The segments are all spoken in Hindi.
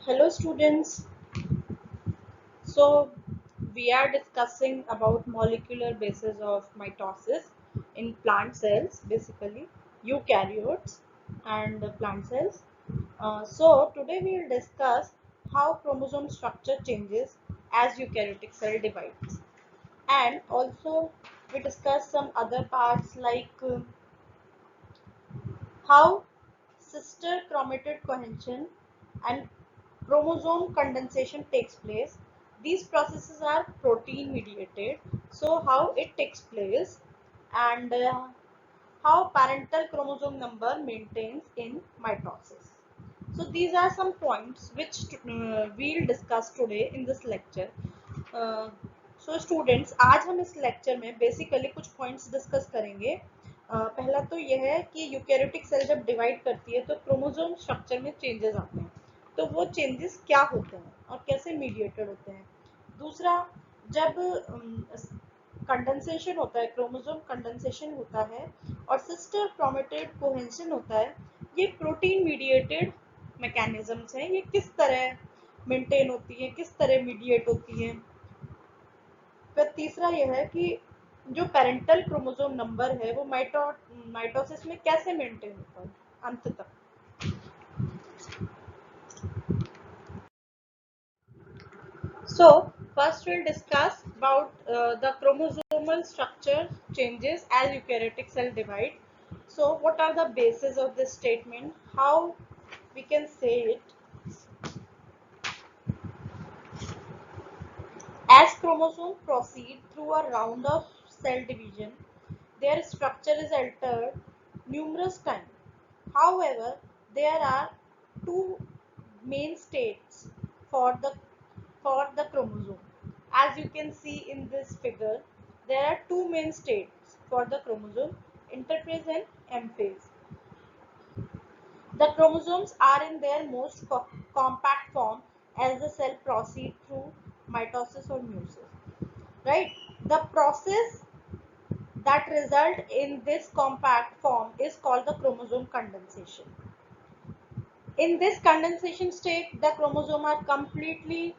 Hello students. So we are discussing about molecular basis of mitosis in plant cells, basically eukaryotes and the plant cells. So today we will discuss how chromosome structure changes as eukaryotic cell divides, and also we discuss some other parts like how sister chromatid cohesion and chromosome condensation takes place. These processes are protein mediated. So how it takes place, and how parental chromosome number maintains in mitosis. So these are some points which we'll discuss today in this lecture. So students, आज हम इस लेक्चर में बेसिकली कुछ पॉइंट्स डिस्कस करेंगे। पहला तो यह है कि यूकैरियोटिक सेल जब डिवाइड करती है तो क्रोमोसोम स्ट्रक्चर में चेंजेस आते हैं, तो वो चेंजेस क्या होते हैं और कैसे मीडिएटेड होते हैं। दूसरा, जब कंडेंसेशन होता है, क्रोमोसोम कंडेंसेशन होता है और सिस्टर क्रोमेटिड कोहेंशन होता है, ये प्रोटीन मीडिएटेड मैकेनिज्म्स हैं। ये किस तरह मेंटेन होती है, किस तरह मीडिएट होती है। फिर तीसरा यह है कि जो पेरेंटल क्रोमोसोम नंबर है वो माइटोसिस में कैसे मेंटेन होता है अंत तक। So first we'll discuss about the chromosomal structure changes as eukaryotic cell divide. So what are the bases of this statement? How we can say it? As chromosomes proceed through a round of cell division, their structure is altered numerous times. However, there are two main states for the chromosome. As you can see in this figure, there are two main states for the chromosome: interphase and M-phase. The chromosomes are in their most compact form as the cell proceeds through mitosis or meiosis. Right? The process that result in this compact form is called the chromosome condensation. In this condensation state, the chromosomes are completely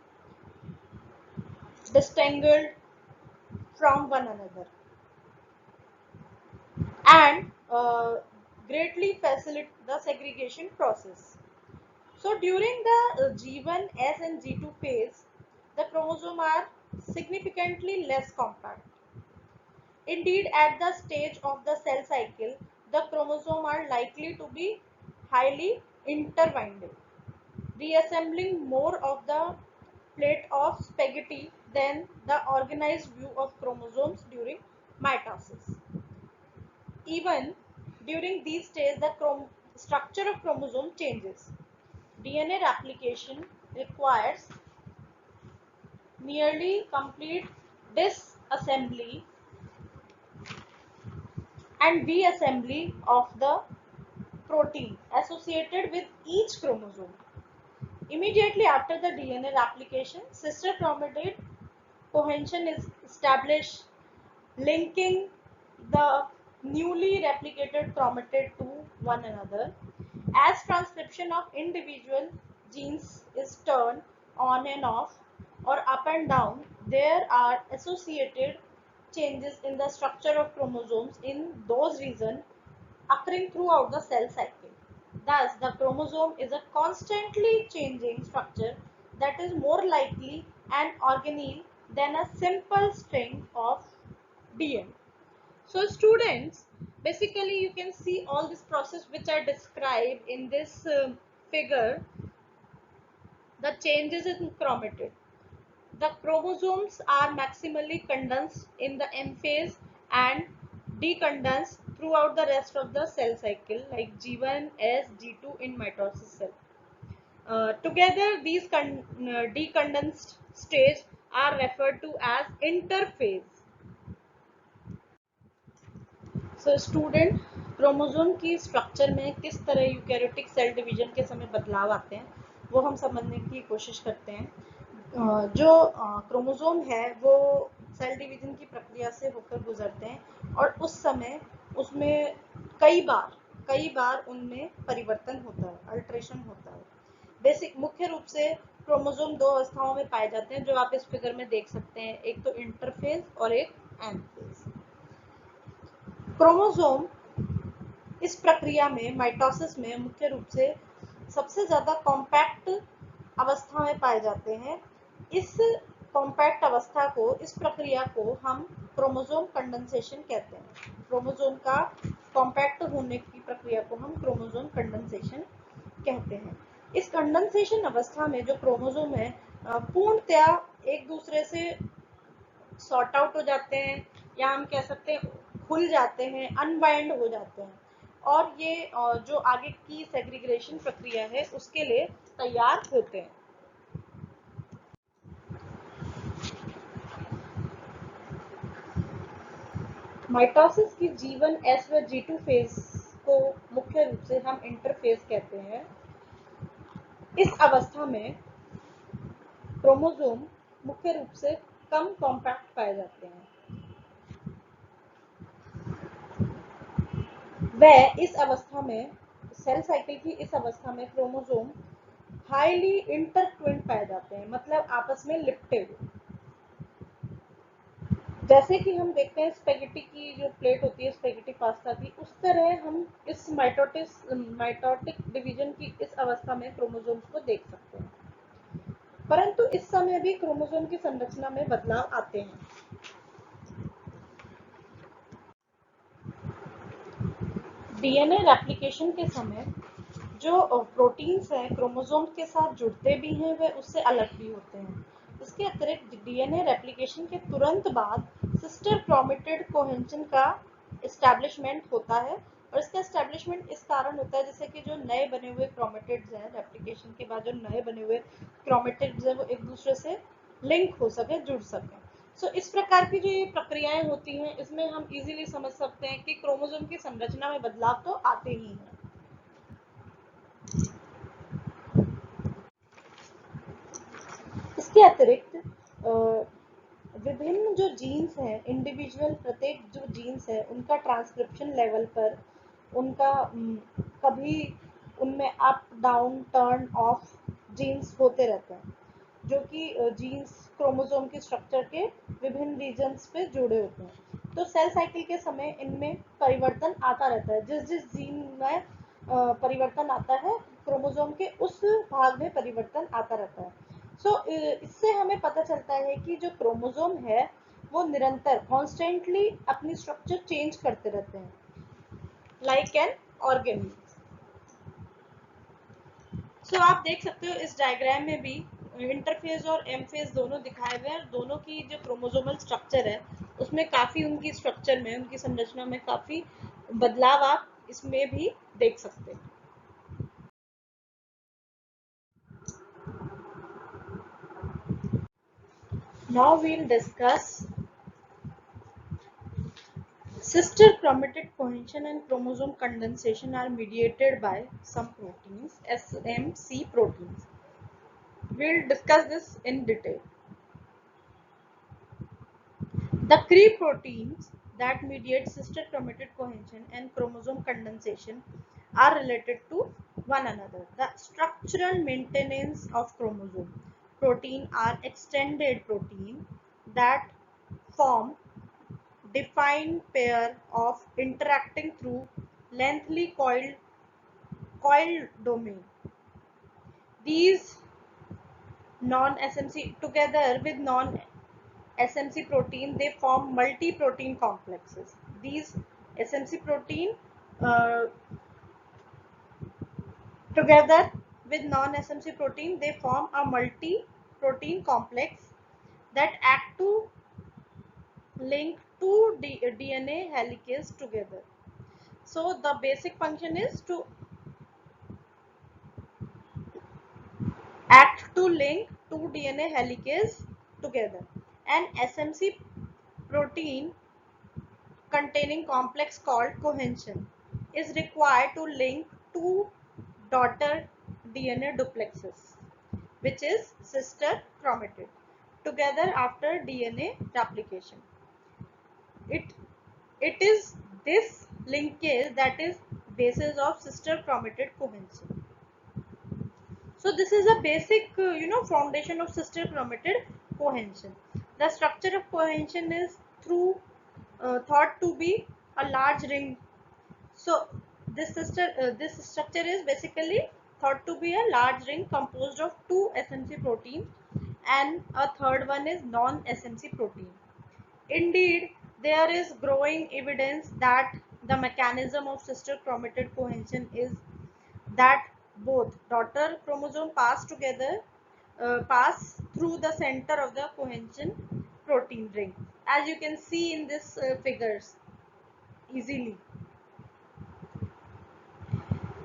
disentangled from one another and greatly facilitate the segregation process. So during the G1S and G2 phase, the chromosomes are significantly less compact. Indeed, at the stage of the cell cycle, the chromosomes are likely to be highly intertwined, reassembling more of the plate of spaghetti than the organized view of chromosomes during mitosis. Even during these stages, the structure of chromosome changes. DNA replication requires nearly complete disassembly and reassembly of the protein associated with each chromosome. Immediately after the DNA replication, sister chromatid cohesion is established, linking the newly replicated chromatid to one another. As transcription of individual genes is turned on and off or up and down, there are associated changes in the structure of chromosomes in those regions occurring throughout the cell cycle. Thus, the chromosome is a constantly changing structure that is more likely an organelle than a simple string of DNA. So students, basically you can see all this process which I described in this figure, the changes in chromatid. The chromosomes are maximally condensed in the M phase and decondensed throughout the rest of the cell cycle like G1, S, G2 in mitosis cell. Together these decondensed stage are referred to as interphase. So student, chromosome की स्ट्रक्चर में किस तरह यूकैरियोटिक सेल डिवीजन के समय बदलाव आते हैं वो हम समझने की कोशिश करते हैं। जो क्रोमोसोम है वो सेल डिवीजन की प्रक्रिया से होकर गुजरते हैं और उस समय उसमें कई बार उनमें परिवर्तन होता है, अल्ट्रेशन होता है। बेसिक मुख्य रूप से क्रोमोसोम दो अवस्थाओं में पाए जाते हैं जो आप इस फिगर में देख सकते हैं, एक तो इंटरफेज और एक एनाफेज। क्रोमोसोम इस प्रक्रिया में माइटोसिस में मुख्य रूप से सबसे ज्यादा कॉम्पैक्ट अवस्था में पाए जाते हैं। इस कॉम्पैक्ट अवस्था को, इस प्रक्रिया को हम क्रोमोसोम कंडेंसेशन कहते हैं। क्रोमोसोम का कॉम्पैक्ट होने की प्रक्रिया को हम क्रोमोसोम कंडेंसेशन कहते हैं। इस कंडेंसेशन अवस्था में जो क्रोमोसोम है पूर्णतया एक दूसरे से सॉर्ट आउट हो जाते हैं, या हम कह सकते हैं खुल जाते हैं, अनबाइंड हो जाते हैं, और ये जो आगे की सेग्रीगेशन प्रक्रिया है उसके लिए तैयार होते हैं। माइटोसिस की जीवन एस व G2 फेज को मुख्य रूप से हम इंटरफेज कहते हैं। इस अवस्था में क्रोमोसोम मुख्य रूप से कम कॉम्पैक्ट पाए जाते हैं। वह इस अवस्था में, सेल साइकिल की इस अवस्था में क्रोमोसोम हाईली इंटरट्विन्ड पाए जाते हैं, मतलब आपस में लिपटे हुए। जैसे कि हम देखते हैं स्पेगेटी की जो प्लेट होती है, स्पेगेटी पास्ता की, उस तरह हम इस माइटोटिक डिवीजन की इस अवस्था में क्रोमोसोम्स को देख सकते हैं। परंतु इस समय भी क्रोमोसोम की संरचना में बदलाव आते हैं। डीएनए रेप्लिकेशन के समय जो प्रोटीन्स हैं क्रोमोसोम के साथ जुड़ते भी हैं, वह उससे अलग भी होते हैं। इसके अतिरिक्त डीएनए रेप्लिकेशन के तुरंत बाद सिस्टर क्रोमेटिड कोहेंशन का एस्टैब्लिशमेंट होता है, और इसका एस्टैब्लिशमेंट इस कारण होता है जैसे कि जो नए बने हुए क्रोमेटिड्स हैं, रेप्लिकेशन के बाद जो नए बने हुए क्रोमेटिड्स हैं वो एक दूसरे से लिंक हो सके, जुड़ सके। सो इस प्रकार की जो ये प्रक्रियाएं होती हैं, इसमें हम इजीली समझ सकते हैं कि क्रोमोसोम की संरचना में बदलाव तो आते ही हैं। इसके अतिरिक्त विभिन्न जो जीन्स हैं, इंडिविजुअल प्रत्येक जो जीन्स है उनका ट्रांसक्रिप्शन लेवल पर उनका कभी उनमें up down turn off genes होते रहते हैं, जो कि जीन्स क्रोमोसोम की स्ट्रक्चर के विभिन्न रीजन्स पे जुड़े होते हैं। तो सेल साइकिल के समय इनमें परिवर्तन आता रहता है, जिस जिस जीन में परिवर्तन आता है क्रोमोसोम के उस भाग में परिवर्तन आता रहता है। सो इससे हमें पता चलता है कि जो क्रोमोसोम है वो निरंतर कॉन्स्टेंटली अपनी स्ट्रक्चर चेंज करते रहते हैं, लाइक एन ऑर्गेनिज्म। सो आप देख सकते हो इस डायग्राम में भी इंटरफेज और एम फेज दोनों दिखाए हुए हैं। दोनों की जो क्रोमोसोमल स्ट्रक्चर है उसमें काफी, उनकी स्ट्रक्चर में, उनकी संरचना में काफी बदलाव आप इसमें भी देख सकते हैं। Now we'll discuss sister chromatic cohesion and chromosome condensation are mediated by some proteins, SMC proteins. We'll discuss this in detail. The Cree proteins that mediate sister chromatic cohesion and chromosome condensation are related to one another. The structural maintenance of chromosome protein are extended protein that form defined pair of interacting through lengthy coiled domain. These non-SMC together with non-SMC protein, they form multi-protein complexes. These SMC protein uh, together with non-SMC protein, they form a multi-protein complex that act to link two DNA helices together. So the basic function is to act to link two DNA helices together. An SMC protein containing complex called cohesion is required to link two daughter DNA duplexes, which is sister chromatid, together after DNA replication. It, it is this linkage that is basis of sister chromatid cohesion. So this is a basic foundation of sister chromatid cohesion. The structure of cohesion is thought to be a large ring. So this structure is basically thought to be a large ring composed of two SMC proteins, and a third one is non-SMC protein. Indeed, there is growing evidence that the mechanism of sister chromatid cohesion is that both daughter chromosome pass through the center of the cohesion protein ring, as you can see in this figures easily.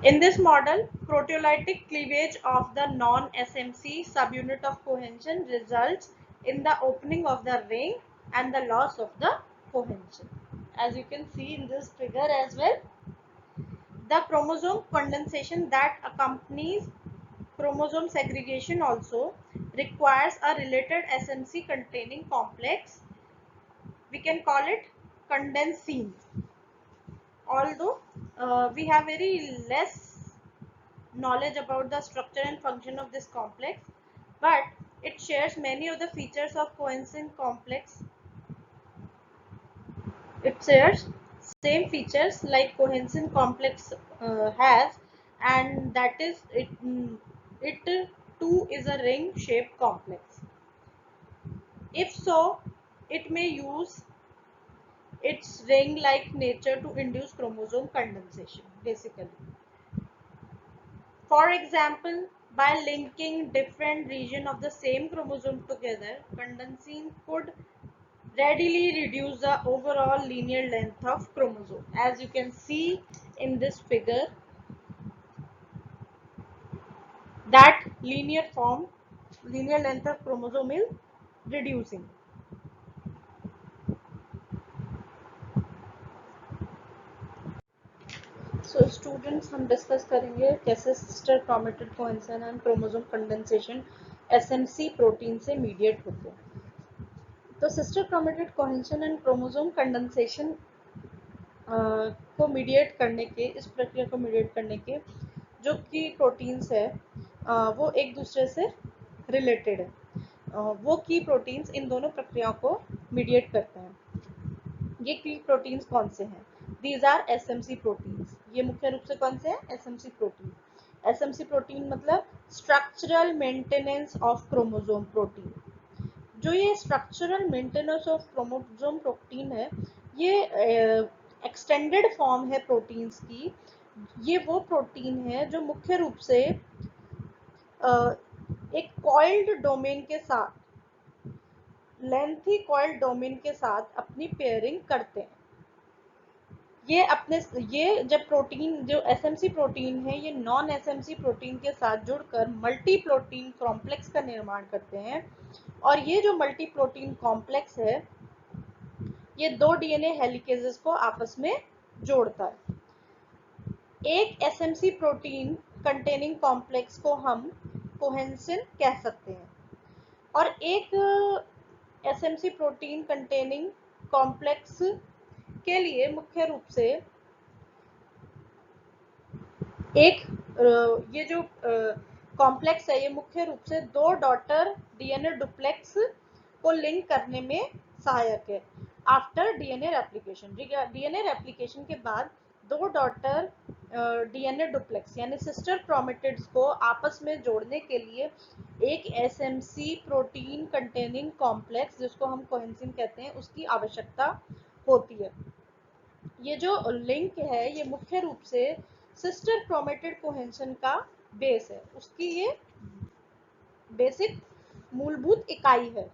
In this model, proteolytic cleavage of the non-SMC subunit of cohesion results in the opening of the ring and the loss of the cohesion, as you can see in this figure as well. The chromosome condensation that accompanies chromosome segregation also requires a related SMC containing complex. We can call it condensine. Although we have very less knowledge about the structure and function of this complex, but it shares many of the features of coenzyme complex. It shares same features like coenzyme complex has, and that is it too is a ring shaped complex. If so, it may use its ring like nature to induce chromosome condensation basically. For example, by linking different regions of the same chromosome together, condensine could readily reduce the overall linear length of chromosome. As you can see in this figure, that linear length of chromosome is reducing. So students हम डिस्कस करेंगे कैसे sister chromatid cohesion and chromosome condensation SMC protein से मीडिएट होते हैं. तो sister chromatid cohesion and chromosome condensation को मीडिएट करने के, इस प्रक्रिया को मीडिएट करने के जो की प्रोटीन्स है वो एक दूसरे से रिलेटेड है. वो की प्रोटीन्स इन दोनों प्रक्रियाओं को मीडिएट करते हैं. ये की प्रोटीन्स कौन से हैं? These are SMC proteins. ये मुख्य रूप से कौन से हैं? SMC protein. एसएमसी प्रोटीन मतलब structural maintenance of chromosome protein. जो ये structural maintenance of chromosome protein है, ये एक्सटेंडेड फॉर्म है प्रोटीन्स की. ये वो प्रोटीन है जो मुख्य रूप से एक कॉइल्ड डोमेन के साथ, लेंथी कॉइल्ड डोमेन के साथ अपनी पेयरिंग करते हैं. ये जब प्रोटीन जो एसएमसी प्रोटीन है, ये नॉन एसएमसी प्रोटीन के साथ जुड़कर मल्टी प्रोटीन कॉम्प्लेक्स का निर्माण करते हैं. और ये जो मल्टी प्रोटीन कॉम्प्लेक्स है, ये दो डीएनए हेलिकेजेस को आपस में जोड़ता है. एक एसएमसी प्रोटीन कंटेनिंग कॉम्प्लेक्स को हम कोहेंसिन कह सकते हैं, और एक एसएमसी प्रोटीन कंटेनिंग कॉम्प्लेक्स के लिए मुख्य रूप से एक ये जो कॉम्प्लेक्स है, ये मुख्य रूप से दो डॉटर डीएनए डुप्लेक्स को लिंक करने में सहायक है. After DNA replication, DNA replication के बाद दो डॉटर डीएनए डुप्लेक्स यानी सिस्टर क्रोमेटिड्स को आपस में जोड़ने के लिए एक एसएमसी प्रोटीन कंटेनिंग कॉम्प्लेक्स, जिसको हम कोहेंसिन कहते हैं, उसकी आवश्यकता होती है. ये जो लिंक है, ये मुख्य रूप से सिस्टर क्रोमेटिड कोहेंशन का बेस है, उसकी ये बेसिक मूलभूत इकाई है.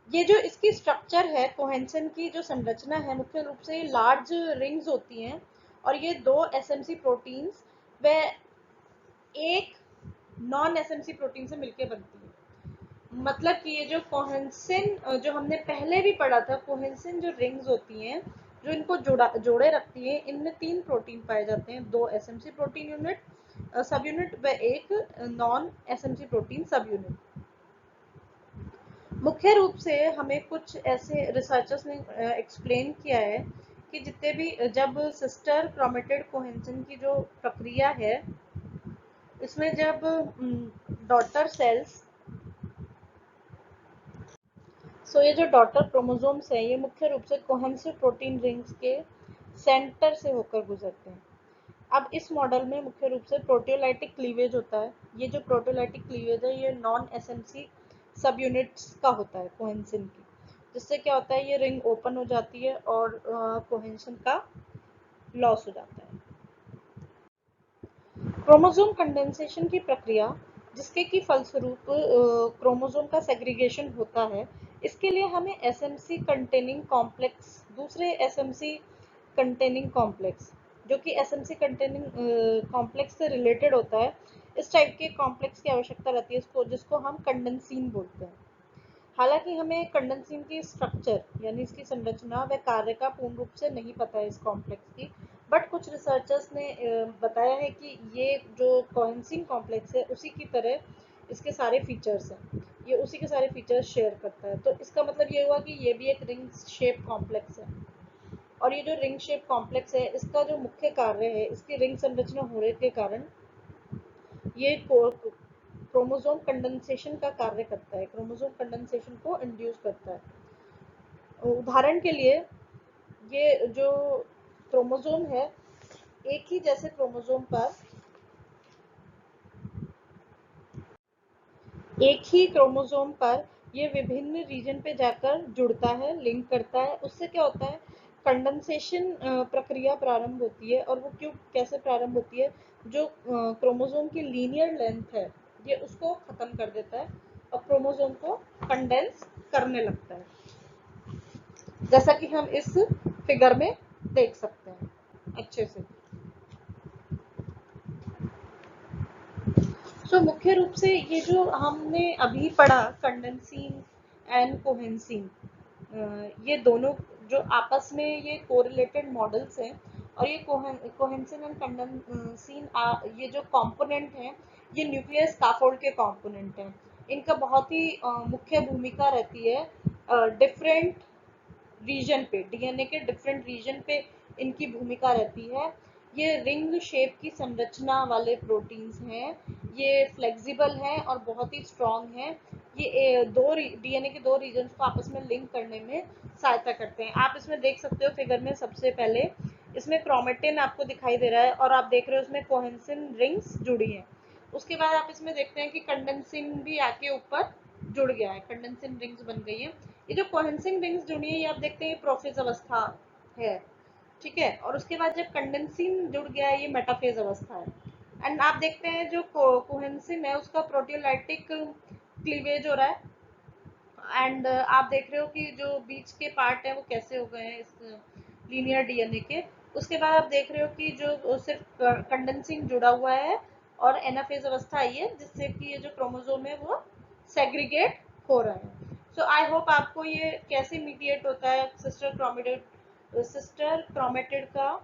ये जो इसकी स्ट्रक्चर है, कोहेंशन की जो संरचना है, मुख्य रूप से लार्ज रिंग्स होती हैं, और ये दो एसएमसी प्रोटीन्स व एक नॉन एसएमसी प्रोटीन से मिलकर बनती है. मतलब कि ये जो कोहेंसिन जो हमने पहले भी पढ़ा था, कोहेंसिन जो रिंग्स होती हैं जो इनको जोड़े रखती है, इनमें तीन प्रोटीन पाए जाते हैं. दो एसएमसी प्रोटीन यूनिट सब यूनिट व एक नॉन एसएमसी प्रोटीन सब यूनिट. मुख्य रूप से हमें कुछ ऐसे रिसर्चर्स ने एक्सप्लेन किया है कि जितने भी जब सिस्टर क्रोमेटिड कोहेंशन की जो प्रक्रिया है, इसमें जब डॉटर सेल्स, सो ये जो डॉटर क्रोमोसोम्स हैं ये मुख्य रूप से कोहेंसिव प्रोटीन रिंग्स के सेंटर से होकर गुजरते हैं। अब इस मॉडल में मुख्य रूप से प्रोटियोलाइटिक क्लीवेज होता है। ये जो प्रोटियोलाइटिक क्लीवेज है ये नॉन एसएमसी सब यूनिट्स का होता है कोहेंसिन की, जिससे क्या होता है ये रिंग ओपन हो जाती है और कोहेंशन का लॉस हो जाता है। क्रोमोसोम कंडेंसेशन की प्रक्रिया, जिसके की फलस्वरूप क्रोमोसोम का सेग्रीगेशन होता है, इसके लिए हमें एसएमसी कंटेनिंग कॉम्प्लेक्स, दूसरे एसएमसी कंटेनिंग कॉम्प्लेक्स जो कि एसएमसी कंटेनिंग कॉम्प्लेक्स से रिलेटेड होता है, इस टाइप के कॉम्प्लेक्स की आवश्यकता रहती है, इसको जिसको हम कंडेंसिन बोलते हैं। हालांकि हमें कंडेंसिन की स्ट्रक्चर यानी इसकी संरचना व कार्य का पूर्ण रूप से नहीं पता है इस कॉम्प्लेक्स की, बट कुछ रिसर्चर्स ने बताया है कि ये जो कोहेंसिन कॉम्प्लेक्स है उसी की तरह इसके सारे फीचर्स हैं, ये उसी के सारे फीचर्स शेयर करता है। तो इसका मतलब ये हुआ कि ये भी एक रिंग शेप कॉम्प्लेक्स है, और ये जो रिंग शेप कॉम्प्लेक्स है इसका जो मुख्य कार्य है, इसकी रिंग संरचना होने के कारण ये क्रोमोसोम कंडेंसेशन का कार्य करता है, क्रोमोसोम कंडेंसेशन को इंड्यूस करता है। उदाहरण के लिए ये जो क्रोमोसोम है, एक ही जैसे क्रोमोसोम पर एक ही क्रोमोसोम पर ये विभिन्न रीजन पे जाकर जुड़ता है, लिंक करता है। उससे क्या होता है, कंडेंसेशन प्रक्रिया प्रारंभ होती है, और वो क्यों कैसे प्रारंभ होती है, जो क्रोमोसोम की लीनियर लेंथ है ये उसको खत्म कर देता है और क्रोमोसोम को कंडेंस करने लगता है, जैसा कि हम इस फिगर में देख सकते हैं अच्छे से। मुख्य रूप से ये जो हमने अभी पढ़ा कंडेंसिन एंड कोहेंसिन, ये दोनों जो आपस में ये कोरिलेटेड मॉडल्स हैं, और ये कोहेंसिन एंड कंडेंसिन ये जो कंपोनेंट हैं ये न्यूक्लियर स्काफोल्ड के कंपोनेंट हैं। इनका बहुत ही मुख्य भूमिका रहती है डिफरेंट रीजन पे, डीएनए के डिफरेंट रीजन पे इनकी भूमिका रहती है। ये रिंग शेप की संरचना वाले प्रोटीन्स हैं, ये फ्लेक्सिबल हैं और बहुत ही स्ट्रॉन्ग हैं। ये दो डीएनए के दो रीजन्स को आपस में लिंक करने में सहायता करते हैं। आप इसमें देख सकते हो फिगर में, सबसे पहले इसमें क्रोमेटिन आपको दिखाई दे रहा है और आप देख रहे हो इसमें कोहेंसिन रिंग्स जुड़ी हैं। उसके बाद आप इसमें देखते हैं कि कंडेंसिन भी आके ऊपर जुड़ गया है, कंडेंसिन रिंग्स बन गई है। ये जो कोहेंसिन रिंग्स जुड़ी है ये आप देखते हैं प्रोफेज अवस्था है, ठीक है, और उसके बाद जब कंडेंसिन जुड़ गया है ये मेटाफेज अवस्था है। एंड आप देखते हैं जो कोहेंसिन है उसका प्रोटियोलाइटिक क्लीवेज हो रहा है, एंड आप देख रहे हो कि जो बीच के पार्ट है वो कैसे हो गए हैं इस लीनियर डीएनए के। उसके बाद आप देख रहे हो कि जो सिर्फ कंडेंसिन जुड़ा हुआ है और एनाफेज अवस्था आई है, जिससे कि ये जो क्रोमोसोम है वो सेग्रीगेट हो रहा है। सो आई होप आपको ये कैसे मीडिएट होता है सिस्टर क्रोमेटिड का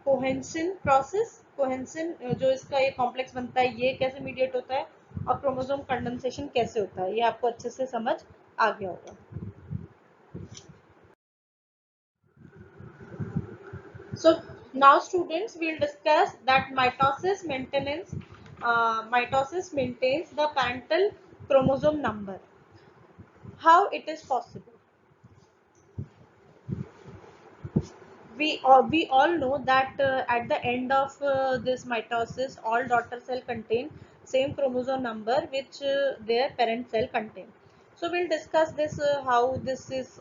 कोहेंसिन प्रोसेस, कोहेंसिन जो इसका ये कॉम्प्लेक्स बनता है ये कैसे मीडिएट होता है, और क्रोमोसोम कंडेंसेशन कैसे होता है, ये आपको अच्छे से समझ आ गया होगा। So now students will discuss that mitosis maintains the parental chromosome number. How it is possible? We all know that at the end of this mitosis all daughter cell contain same chromosome number which their parent cell contain. So we'll discuss this how this is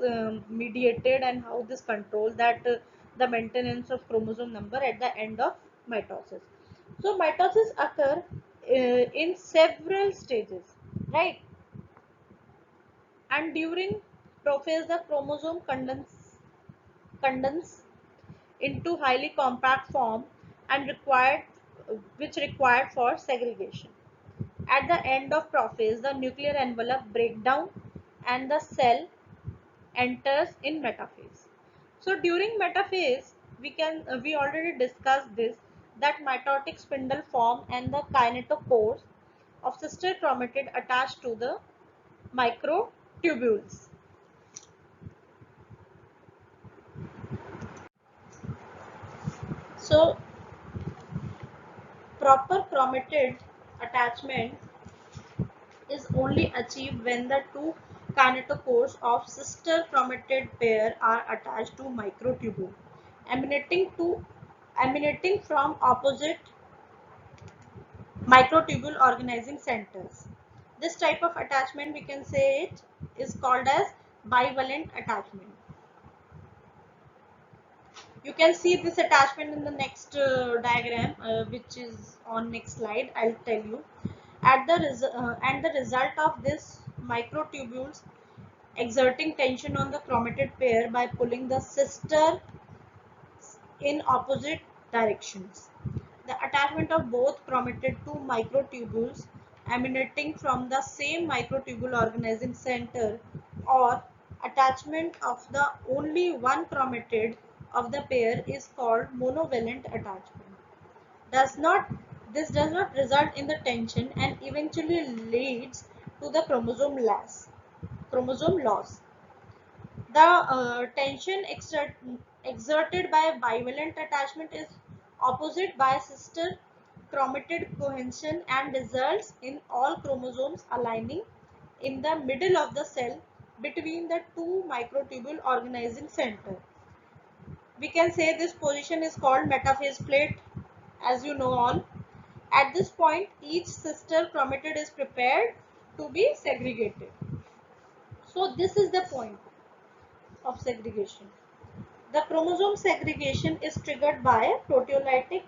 mediated and how this control that the maintenance of chromosome number at the end of mitosis. So mitosis occur in several stages, right? And during prophase the chromosome condense into highly compact form and required for segregation. At the end of prophase, the nuclear envelope breaks down and the cell enters in metaphase. So during metaphase, we already discussed this, that mitotic spindle form and the kinetochores of sister chromatid attached to the microtubules. So proper chromatid attachment is only achieved when the two kinetochores of sister chromatid pair are attached to microtubule emanating from opposite microtubule organizing centers. This type of attachment, we can say it is called as bivalent attachment. You can see this attachment in the next diagram, which is on next slide. I'll tell you. And the result of this microtubules exerting tension on the chromatid pair by pulling the sister in opposite directions. The attachment of both chromatid to microtubules emanating from the same microtubule organizing center, or attachment of the only one chromatid of the pair, is called monovalent attachment. Does not This does not result in the tension and eventually leads to the chromosome loss. The tension exerted by bivalent attachment is opposite by sister chromatid cohesion and results in all chromosomes aligning in the middle of the cell between the two microtubule organizing center. We can say this position is called metaphase plate, as you know all. At this point, each sister chromatid is prepared to be segregated. So this is the point of segregation. The chromosome segregation is triggered by proteolytic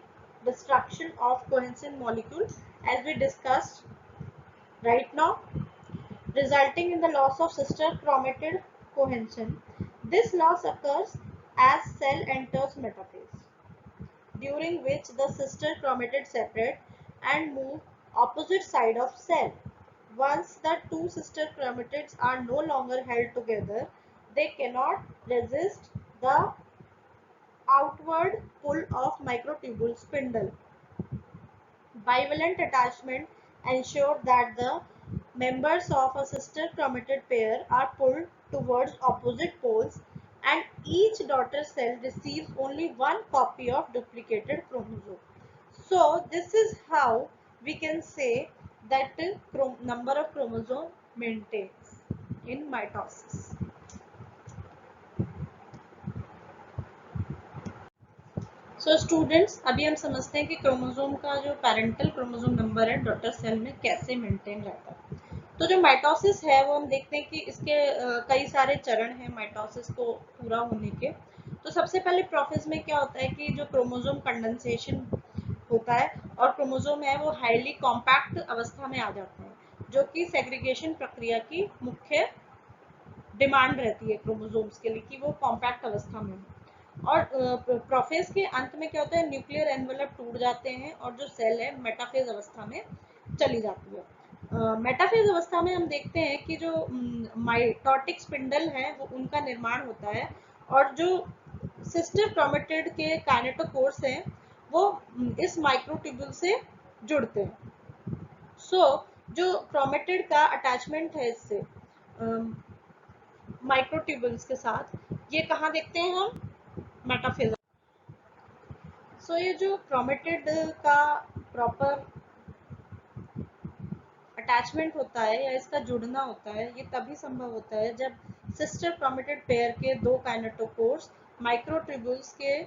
destruction of coenzyme molecules, as we discussed right now, resulting in the loss of sister chromatid cohesion. This loss occurs as cell enters metaphase, during which the sister chromatid separate and move opposite side of cell. Once the two sister chromatids are no longer held together, they cannot resist the outward pull of microtubule spindle. Bivalent attachment ensures that the members of a sister chromatid pair are pulled towards opposite poles, and each daughter cell receives only one copy of duplicated chromosome. So this is how we can say that number of chromosome maintains in mitosis. So students, अभी हम समझते हैं कि क्रोमोसोम का जो पैरेंटल क्रोमोसोम नंबर है डॉटर सेल में कैसे मेंटेन रहता है। तो जो माइटोसिस है वो हम देखते हैं कि इसके कई सारे चरण हैं माइटोसिस को पूरा होने के। तो सबसे पहले प्रोफेज में क्या होता है कि जो क्रोमोसोम कंडेंसेशन होता है और क्रोमोसोम है वो हाईली कॉम्पैक्ट अवस्था में आ जाते हैं, जो कि सेग्रीगेशन प्रक्रिया की मुख्य डिमांड रहती है क्रोमोसोम्स के लिए कि वो कॉम्पैक्ट अवस्था में हो। और प्रोफेज के अंत में क्या होता है, न्यूक्लियर एनवेलप टूट जाते हैं और जो सेल है मेटाफेज अवस्था में चली जाती है। मेटाफेज अवस्था में हम देखते हैं कि जो माइटोटिक स्पिंडल है वो उनका निर्माण होता है और जो सिस्टर क्रोमेटिड के काइनेटोकोर्स हैं वो इस माइक्रोट्यूब्यूल से जुड़ते हैं। सो जो क्रोमेटिड का अटैचमेंट है इससे माइक्रोट्यूब्यूल्स के साथ, ये कहाँ देखते हैं हम, मेटाफेज। सो ये जो क्रोमेटिड का प्रॉपर अटैचमेंट होता है या इसका जुड़ना होता है, ये तभी संभव होता है जब सिस्टर क्रोमेटिड पेयर के दो काइनेटोकोर्स माइक्रोट्यूब्यूल्स के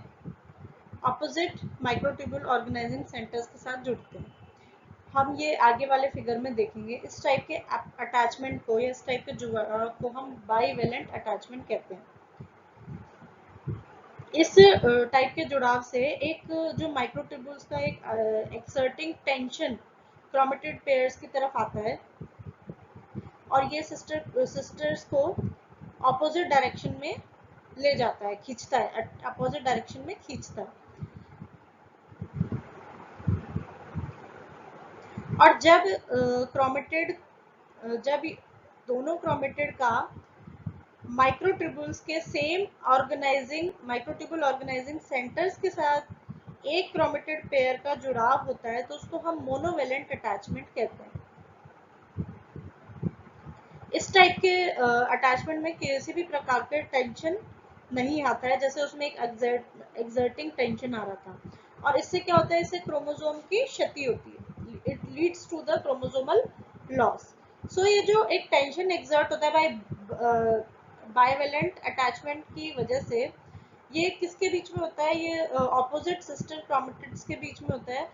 ऑपोजिट माइक्रोट्यूब्यूल ऑर्गेनाइजिंग सेंटर्स के साथ जुड़ते हैं। हम ये आगे वाले फिगर में देखेंगे। इस टाइप के अटैचमेंट को या इस टाइप के जुड़ाव को हम बाईवेलेंट अटैचमेंट कहते हैं। इस टाइप के जुड़ाव से एक जो माइक्रोट्यूब्यूल्स का एक एक्सर्टिंग टेंशन क्रोमेटिड पेयर्स की तरफ आता है और ये सिस्टर्स को ऑपोजिट डायरेक्शन में ले जाता है, खींचता है, अपोजिट डायरेक्शन में खींचता है। और जब दोनों क्रोमेटिड का माइक्रोट्यूब्यूल्स के सेम माइक्रोट्यूब्यूल ऑर्गेनाइजिंग सेंटर्स के साथ एक क्रोमेटिड पेयर का जुड़ाव होता है तो उसको हम मोनोवेलेंट अटैचमेंट कहते हैं। इस टाइप के अटैचमेंट में किसी भी प्रकार के टेंशन नहीं आता है, जैसे उसमें एक एक्सर्टिंग टेंशन आ रहा था। और इससे क्या होता है, इससे क्रोमोसोम की क्षति होती है, it leads to the chromosomal loss. So ये जो एक टेंशन एक्सर्ट होता है बाय बाइवेलेंट अटैचमेंट की वजह से, ये किसके बीच में होता है, ये ऑपोजिट सिस्टर क्रोमेटिड्स के बीच में होता है,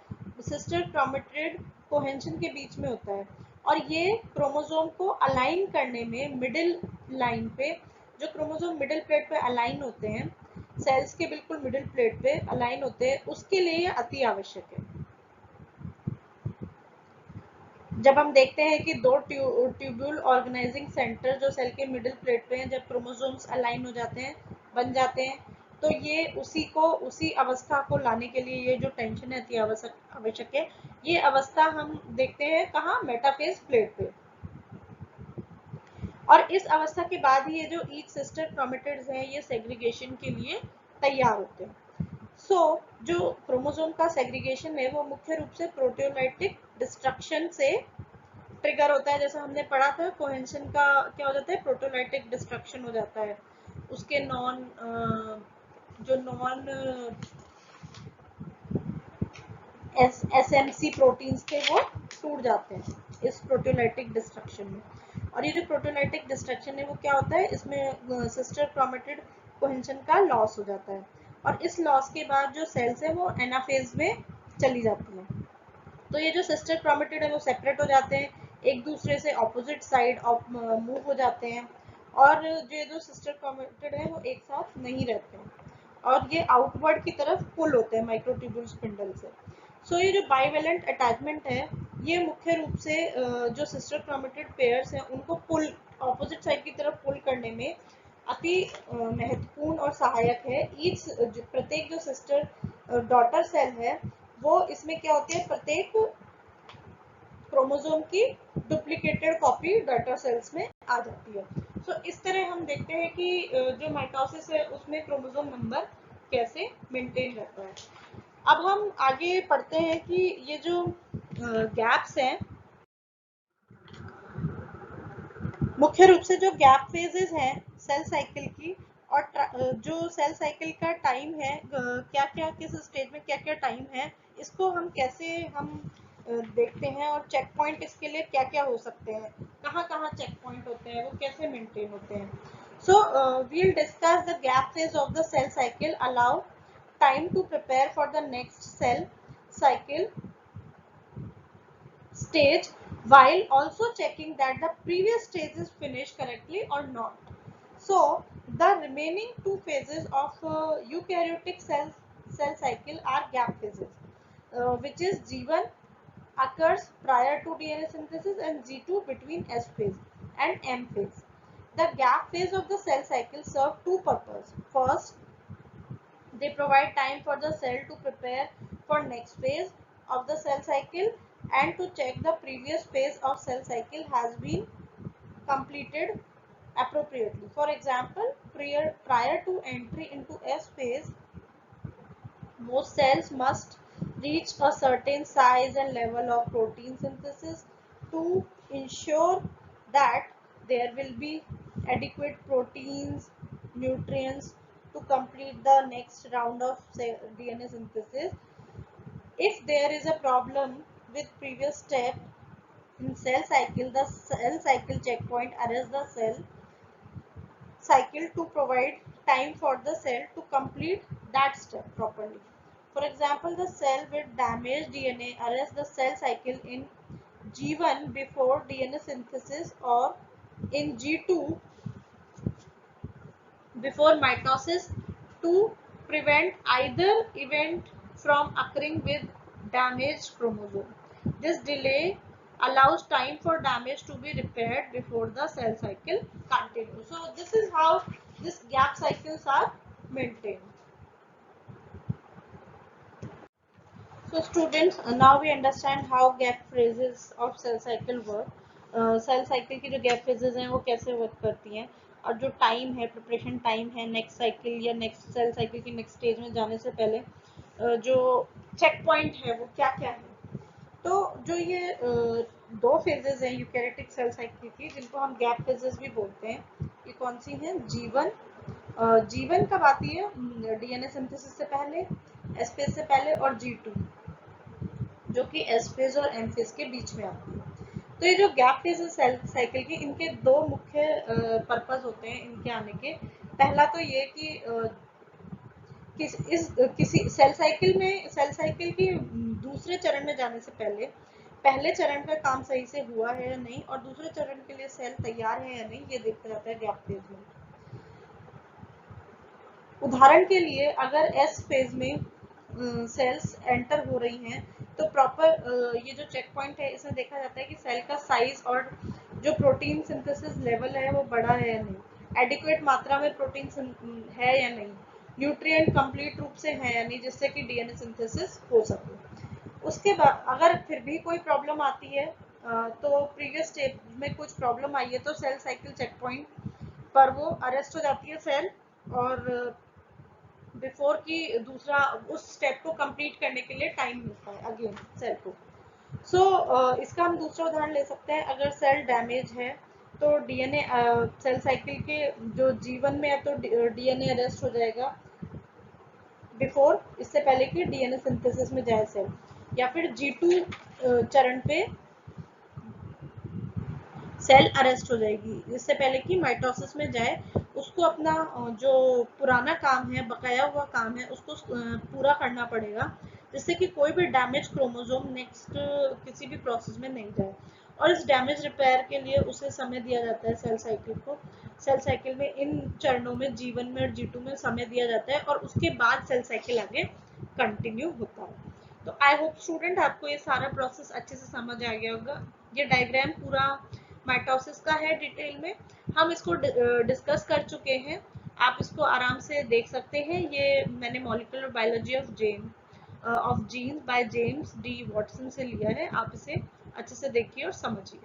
सिस्टर क्रोमेटिड कोहेंशन के बीच में होता है। और ये क्रोमोसोम को अलाइन करने में मिडिल लाइन पे, जो क्रोमोसोम मिडिल प्लेट पे अलाइन होते हैं, सेल्स के बिल्कुल मिडिल प्लेट पे अलाइन होते हैं, उसके लिए ये अति आवश्यक है। जब हम देखते हैं कि दो ट्यूब्यूल ऑर्गेनाइजिंग सेंटर जो सेल के मिडिल प्लेट पे हैं, जब क्रोमोसोम्स अलाइन हो जाते हैं, बन जाते हैं, तो ये उसी अवस्था को लाने के लिए ये जो टेंशन है अति आवश्यक है। ये अवस्था हम देखते हैं कहाँ, मेटाफेज प्लेट पे। और इस अवस्था के बाद ही ये जो ईच सिस्टर क्रोमेटिड्स हैं, ये सेग्रीगेशन के लिए तैयार होते हैं। जो क्रोमोसोम का सेग्रीगेशन है वो मुख्य रूप से प्रोटियोलाइटिक डिस्ट्रक्शन से ट्रिगर होता है। जैसा हमने पढ़ा था, कोहेंशन का क्या हो जाता है, प्रोटोलाइटिक डिस्ट्रक्शन हो जाता है, उसके नॉन एसएमसी प्रोटीन्स थे वो टूट जाते हैं इस प्रोटोलाइटिक डिस्ट्रक्शन में। और ये जो प्रोटोलाइटिक डिस्ट्रक्शन है वो क्या होता है, इसमें सिस्टर क्रोमेटिड कोहेंशन का लॉस हो जाता है, और इस लॉस के बाद जो सेल्स है वो एनाफेज में चली जाती है। तो ये जो सिस्टर क्रोमेटिड है वो सेपरेट हो जाते हैं, एक दूसरे से ऑपोजिट साइड मूव हो जाते हैं, और ये जो सिस्टर क्रोमेटिड है वो एक साथ नहीं रहते हैं, और ये आउटवर्ड की तरफ पुल होते हैं माइक्रोट्यूब्यूल स्पिंडल से। सो ये जो बाइवेलेंट अटैचमेंट है, ये मुख्य रूप से जो सिस्टर क्रोमेटिड पेयर्स हैं उनको पुल ऑपोजिट साइड की तरफ पुल करने में अति महत्वपूर्ण और सहायक है। प्रत्येक जो सिस्टर डॉटर सेल है वो इसमें क्या होती है, प्रत्येक क्रोमोसोम की डुप्लीकेटेड कॉपी डॉटर सेल्स में आ जाती है। सो इस तरह हम देखते हैं कि जो माइटोसिस है उसमें क्रोमोसोम नंबर कैसे मेंटेन रहता है। अब हम आगे पढ़ते हैं कि ये जो गैप्स हैं, मुख्य रूप से जो गैप फेजेस हैं सेल साइकिल की, और जो सेल साइकिल का टाइम है, क्या क्या किस स्टेज में क्या क्या टाइम है, इसको हम कैसे देखते हैं, और चेक पॉइंट इसके लिए क्या क्या हो सकते हैं, कहाँ कहाँ चेक पॉइंट होते हैं, वो कैसे मेंटेन होते हैं। सो we'll discuss the gap phase of the cell cycle, allow time to prepare for the next cell cycle stage, while also checking that the previous stage is finished correctly or not. So the remaining two phases of eukaryotic cell cycle are gap phases, which is G1 occurs prior to DNA synthesis and G2 between S phase and M phase. The gap phase of the cell cycle serve two purposes. First, they provide time for the cell to prepare for next phase of the cell cycle and to check the previous phase of cell cycle has been completed appropriately. For example, prior to entry into S phase, most cells must reach a certain size and level of protein synthesis to ensure that there will be adequate proteins, nutrients to complete the next round of DNA synthesis. If there is a problem with previous step in cell cycle, the cell cycle checkpoint arrests the cell cycle to provide time for the cell to complete that step properly. For example, the cell with damaged DNA arrests the cell cycle in G1 before DNA synthesis, or in G2 before mitosis, to prevent either event from occurring with damaged chromosome. This delay allows time for damage to be repaired before the cell cycle continues. So this is how these gap cycles are maintained. So students, now we understand how gap phases of cell cycle work. Cell cycle की जो गैप फेजेस हैं वो कैसे वर्क करती हैं, और जो टाइम है, प्रिपरेशन टाइम है नेक्स्ट साइकिल या नेक्स्ट सेल साइकिल की नेक्स्ट स्टेज में जाने से पहले, जो चेक पॉइंट है वो क्या क्या है। तो जो ये दो फेजेस हैं यूकैरियोटिक सेल साइकिल की, जिनको हम गैप फेजेस भी बोलते हैं, ये कौन सी हैं, जीवन, जीवन कब आती है, डीएनए सिंथेसिस से पहले, एस फेज से पहले, और G2 जो कि एस फेज और एम फेज के बीच में आती है। तो ये जो गैप फेज है सेल साइकिल की, इनके दो मुख्य पर्पस होते हैं इनके आने के। पहला तो ये कि किसी सेल साइकिल की दूसरे चरण में जाने से पहले पहले चरण का काम सही से हुआ है या नहीं, और दूसरे चरण के लिए सेल तैयार है या नहीं, ये देखा जाता है गैप फेज में। उदाहरण के लिए अगर एस फेज में सेल्स एंटर हो रही हैं, तो प्रॉपर ये जो चेक पॉइंट है इसमें देखा जाता है कि सेल का साइज और जो प्रोटीन सिंथेसिस लेवल है वो बड़ा है या नहीं, एडिक्वेट मात्रा में प्रोटीन है या नहीं, न्यूट्रिएंट कंप्लीट रूप से है या नहीं, जिससे कि डीएनए सिंथेसिस हो सके। उसके बाद अगर फिर भी कोई प्रॉब्लम आती है, तो प्रीवियस स्टेप में कुछ प्रॉब्लम आई है, तो सेल साइकिल चेक पॉइंट पर वो अरेस्ट हो जाती है सेल, और बिफोर की दूसरा उस स्टेप को कंप्लीट करने के लिए टाइम मिलता है अगेन सेल को। सो इसका हम दूसरा उदाहरण ले सकते हैं। अगर सेल डैमेज है तो डीएनए सेल साइकिल के जो जीवन में है तो डीएनए अरेस्ट हो जाएगा बिफोर, इससे पहले कि डीएनए सिंथेसिस में जाए सेल, या फिर G2 चरण पे सेल अरेस्ट हो जाएगी इससे पहले कि माइटोसिस में जाए, उसको अपना जो पुराना काम है, बकाया हुआ काम है, उसको पूरा करना पड़ेगा, जिससे कि कोई भी डैमेज क्रोमोसोम नेक्स्ट किसी भी प्रोसेस में नहीं जाए। और इस डैमेज रिपेयर के लिए उसे समय दिया जाता है सेल साइकिल को। सेल साइकिल में इन चरणों में G1 में और G2 में समय दिया जाता है, और उसके बाद सेल साइकिल आगे कंटिन्यू होता है। तो आई होप स्टूडेंट आपको ये सारा प्रोसेस अच्छे से समझ आ गया होगा। ये डायग्राम पूरा माइटोसिस का है, डिटेल में हम इसको डिस्कस कर चुके हैं। आप इसको आराम से देख सकते हैं। ये मैंने molecular biology of genes by James D Watson से लिया है। आप इसे अच्छे से देखिए और समझिए।